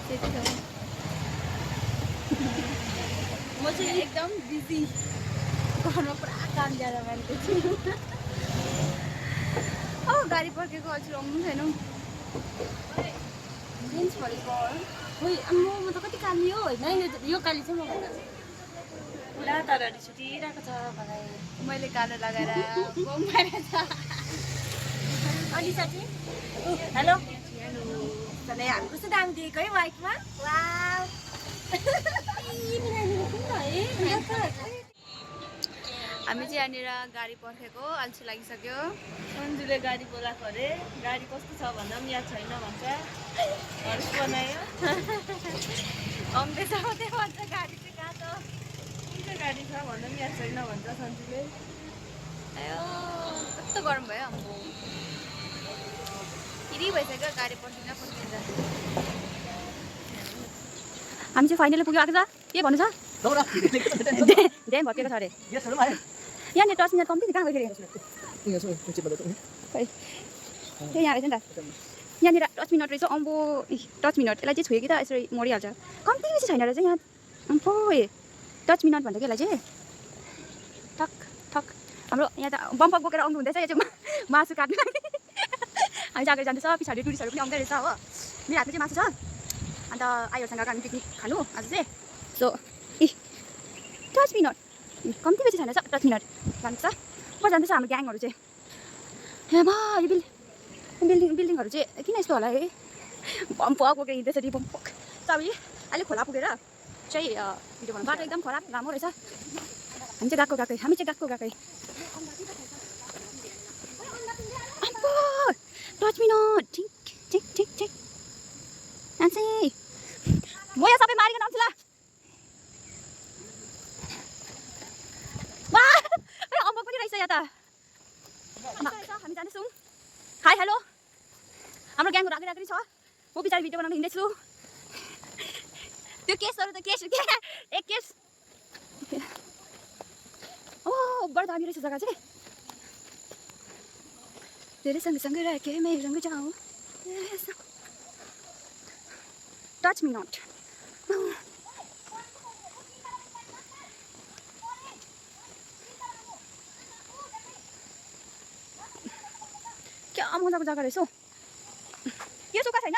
त्यति हो म चाहिँ एकदम बिजी घरमा पुरा काम ज्यादा मान्छे छु गाडी पर्खेको अझै आउनु छैन जिन्स भनेको खोइ म त कति काली हो होइन यो काली चाहिँ म भन्दा ला तर रिस उठिरहेको छ मलाई मैले कालो लगाएर बम मारेछ अनि साथी हेलो तँलाई हामी कस्तो दाम दिएको है बाइकमा वाउ हामी चाहिँ यहाँनिर गाडी पर्खेको अल्छी लागिसक्यो सन्जुले गाडी बोलाएको अरे गाडी कस्तो छ भन्दा पनि याद छैन भन्छ हर्स बनायो आउँदैछ त्यही भन्छ गाडी चाहिँ कहाँ छ कुन चाहिँ गाडी छ भन्दा पनि याद छैन भन्छ सन्जुले आयो कस्तो गरम भयो अम्बो इरी भइसक्यो गाडी पर्खिँदा पर्खिँदा हामी चाहिँ फाइनली पुग्यो आएको छ के भन्नु छ ड्याम भत्किएको छ अरे यहाँनिर 10 मिनट कम्ती कहाँ गइखेर खै त्यही यहाँ रहेछ नि त यहाँनिर 10 मिनट रहेछ अम्बो 10 मिनट यसलाई चाहिँ छोयो कि त यसरी मरिहाल्छ कम्ती बेसी छैन रहेछ यहाँ अम्बो 10 मिनट भन्दा के यसलाई चाहिँ ठक ठक हाम्रो यहाँ त बम्प बोकेर आउनु हुँदैछ यो चाहिँ मासु काट्नु हामी चाहिँ अगाडि जाँदैछ पछाडि टुरिस्टहरू पनि आउँदै रहेछ हो मेरो हातमा चाहिँ मासु छ अन्त आइहरूसँग हामी पिकनिक खानु आज चाहिँ सो 10 मिनट कम्ती बेसी छैन 10 मिनट जान्छ ऊपर जाँदैछ हाम्रो ग्याङहरू चाहिँ यहाँ बा यो बिल्डिङहरू चाहिँ किन यस्तो होला है बम्प बोकेर हिँड्दैछ नि बम्प अब अहिले खोला पुगेर चाहिँ भिडियो बनाउनु बाटो एकदम खराब राम्रो रहेछ हामी चाहिँ गएकै हामी चाहिँ गएकै 10 मिनट ठिक ठिक ठिक ठिक नान्सी म यो सबै मारिकन आउँछु ल अम्बक पनि रहेछ यहाँ त हामी जाँदैछौँ हाई हेलो हाम्रो ग्याङहरू आएको छ म पछाडि भिडियो बनाउन हिँड्दैछु त्यो केसहरू त केस एक केस बडो दामी रहेछ जग्गा चाहिँ धेरै सँगसँगै राखेँ सँगै जाउँ 10 मिनट क्या मजाको जग्गा रहेछ यो सुक्खा छैन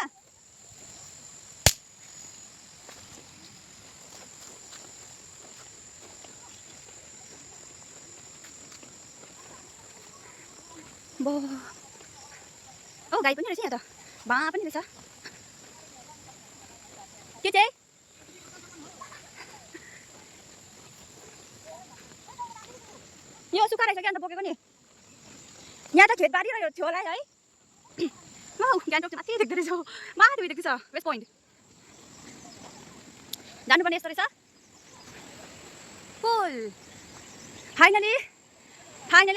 गाई पनि रहेछ यहाँ त बाँ पनि रहेछ के चाहिँ यो सुक्खा रहेछ क्या अन्त बोकेको नि यहाँ त खेतबारी र यो थियो होला है गान्तोक चाहिँ माथि देख्दो रहेछ माथि देख्दैछ वेस्ट पोइन्ट जानुपर्ने यस्तो रहेछ पुल फाइनली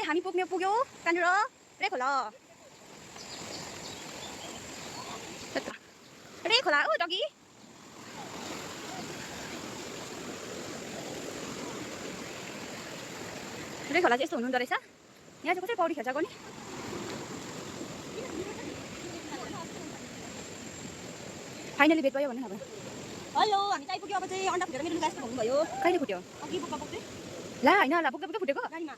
हामी पुग्यो कहाँनिर रे खोला ओ डगी रे खोला चाहिँ यस्तो हुनुहुँदो रहेछ यहाँ चाहिँ कसरी पौडी खेल्छ नि फाइनली भेट भयो भन्नु अब हेलो हामी चाहिँ आइपुग्यो अब चाहिँ अन्डा फुटेर मेरो लुगा यस्तो भन्नुभयो कहिले फुट्यो अघि बोक्दा बोक्दै ला होइन ला बोक्दा फुटेको गाडीमा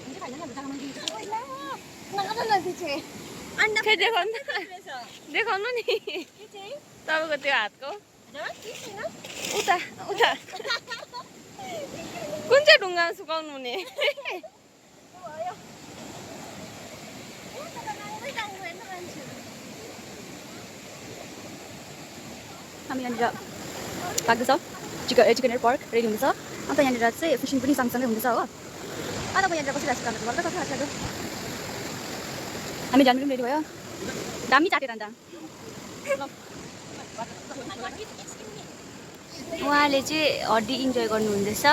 हुन्छ खाइदैन अब जग्गामा अन्डा देखाउनु नि तपाईँको त्यो हातको उता कुन चाहिँ ढुङ्गामा सुकाउनु हुने हामी यहाँनिर लाग्दैछ चिकन पर्क रेडी हुँदैछ अन्त यहाँनिर चाहिँ फिसिङ पनि सँगसँगै हुँदैछ हो अन्त यहाँनिर बसिरहेको छु भर्खर कति लाग्यो हामी जानु पनि रेडी भयो दामी चाटेर अन्त उहाँले चाहिँ हड्डी इन्जोय गर्नुहुँदैछ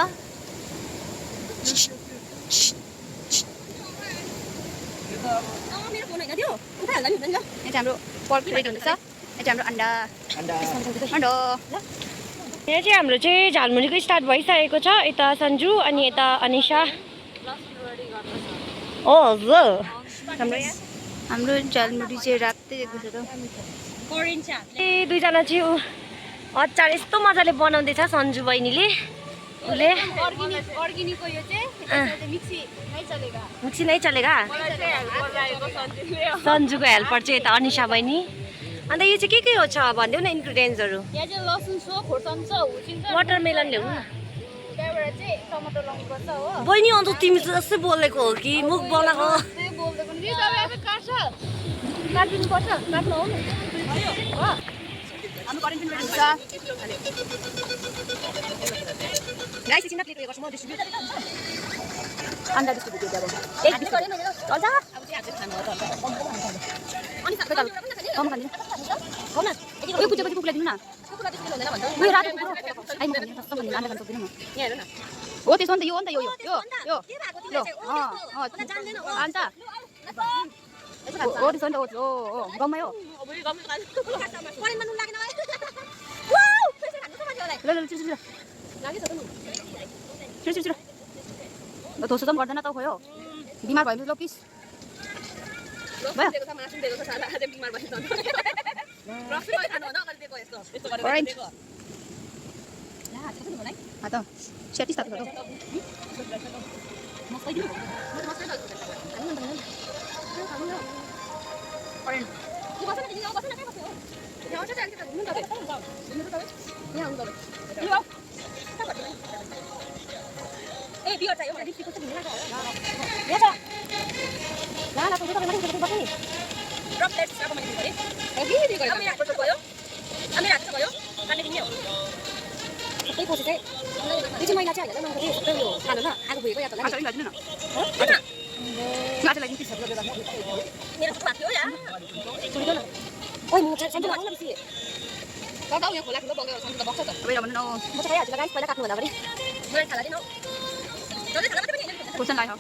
मेरो फोन होइन त्यो उठाइहाल्दा नि हुँदैन यहाँ चाहिँ हाम्रो पर्क रेडी हुँदैछ यहाँ चाहिँ हाम्रो अन्डा यहाँ चाहिँ हाम्रो चाहिँ झालमुरीको स्टार्ट भइसकेको छ यता सन्जु अनि यता अनिशा हो हजुर हाम्रो झालमुरी चाहिँ रातै देख्दैछ त दुईजना चाहिँ अचार यस्तो मजाले बनाउँदैछ सन्जु बहिनीले उसले अर्ग्यानिकको यो चाहिँ मिक्सी नै चलेगा मिक्सी नै चलेगा सन्जुको हेल्पर चाहिँ यता अनिसा बहिनी अन्त यो चाहिँ के हो छ भनिदेऊ न इन्ग्रिडियन्ट्सहरू यहाँ चाहिँ लसुन छ खोर्सानी छ हुचिन्छ वाटरमेलन ल्याउनु न त्यहाँबाट चाहिँ टमाटर लाउनुपर्छ हो बहिनी अन्त तिमी चाहिँ जस्तै बोलेको हो कि मुख बनाएको त्यही बोल्दै पनि यो तपाईँ अब काट्छ काटिदिनुपर्छ काट्नु हो हाम्रो करेन्ट पनि रेडी गाइस एकछिन प्लेट उयो गर्छु म डिस्ट्रिब्युट अन्डा डिस्ट्रिब्युट गर्दै अब एक डिस्ट्रिब्युट चल्छ अनि सबै त कम खाने हो न यो कुचेपछि कुकुरलाई दिनु न उयो रातो कुकुर आइ म भन्ने कस्तो भन्ने अन्डा खान सक्दिनँ म यहाँ हेर्नु न हो त्यसो नि त यो हो नि त यो अन्त हो त्यसो नि त हो गाउँमै हो ल छिटो धोसो त पनि गर्दैन त खोयो बिमार भयो ल प्लिज भयो त 36 tak tu. Eh, biar saya udah dikit segini lah. Ya, Kak. Lah, lah, tunggu sampai mati begini. Drop test apa macam ni? Ini kau. Kami nak pergi koyo. Kami nak koyo. Kan ini yo. Tapi kau sih, ini cuma ini aja ya. Memang tadi saya yo. Kan lah, aku beli kau ya tadi. Asal ini lagi na. Mana? Nggak ada lagi sih sebelum dia. Ini aku pakai ya. Sudah dah. Oh, mau cari sambil mana sih? Kau tahu yang kolak lu bawa sambil ke box tu. Tapi mana no. Mau cari aja guys, pada kat mana beri. Mulai kalah di no. Jadi kalah macam ni. Kusen lai ha.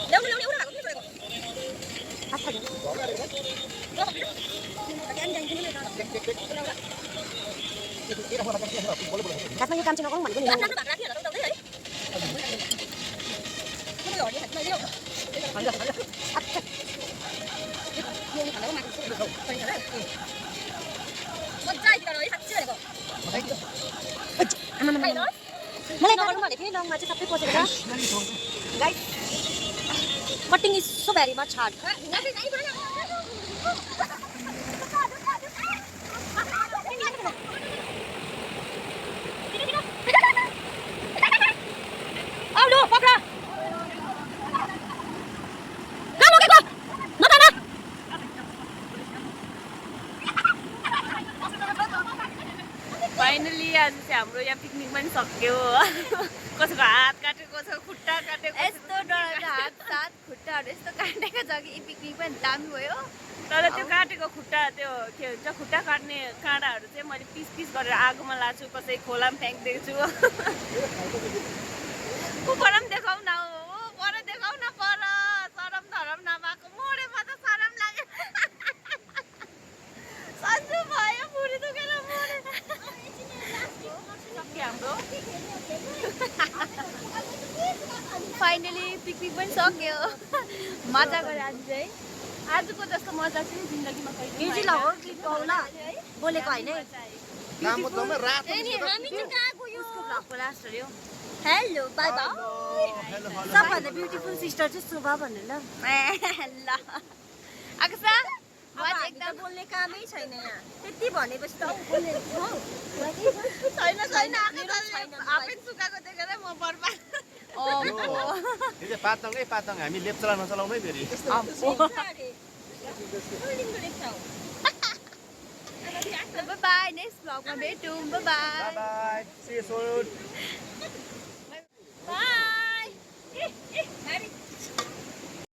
Leo udah aku ni. Apa je? Kat mana kam cina kau mana ni? Kat mana bagra dia? Tahu tak? Kau ni orang ni hati dia. Apa? Ini kalau macam tu, kau ni kalau. Kau cai kita ni hati dia kau. Aman. Mulai normal mana? Ini normal macam tapi kau cakap. Guys, cutting is so very much hard. Aduh, pakra. Kamu kiko. Nota na. Finally आज चाहिँ हाम्रो यहाँ picnic पनि सक्यो कसैको हात काटेको कसैको खुट्टा काटेको यस्तो डराउँदो हात सात खुट्टाहरू यस्तो काटेको छ कि पिकनिक पनि दामी भयो तर त्यो काटेको खुट्टा त्यो के भन्छ खुट्टा काट्ने काँडाहरू चाहिँ मैले पिस पिस गरेर आगोमा लाछु कसै खोलामा फ्याँकिदिएको छु पर पनि देखाउ न पर देखाउ न पर सरम धरम नभएको मोडेमा त सरम लाग्यो सन्चो भयो बुढी दुखेर मोडे सक्यो हाम्रो फाइनली पिकनिक पनि सक्यो मजा गरे आज चाहिँ आजको जस्तो मजा चाहिँ जिन्दगीमा कहिले यो चाहिँ लगाऊ कि पाउला बोलेको होइन लामो दमै रातो हामी चाहिँ कहाँ गयो उसको भ्लगको लास्ट हो यो हेलो बाई बाई सबभन्दा ब्युटिफुल सिस्टर चाहिँ शोभा भन्नु ल ल आकाशा एकदम बोल्ने कामै छैन यहाँ त्यति भनेपछि त बोल्ने छैन आफै सुकाएको देखेर म बर्बाद यो चाहिँ पातङ हामी लेप्चला नचलाउनै फेरि बाई नेक्स्ट भ्लगमा भेटौँ bye bye see you soon by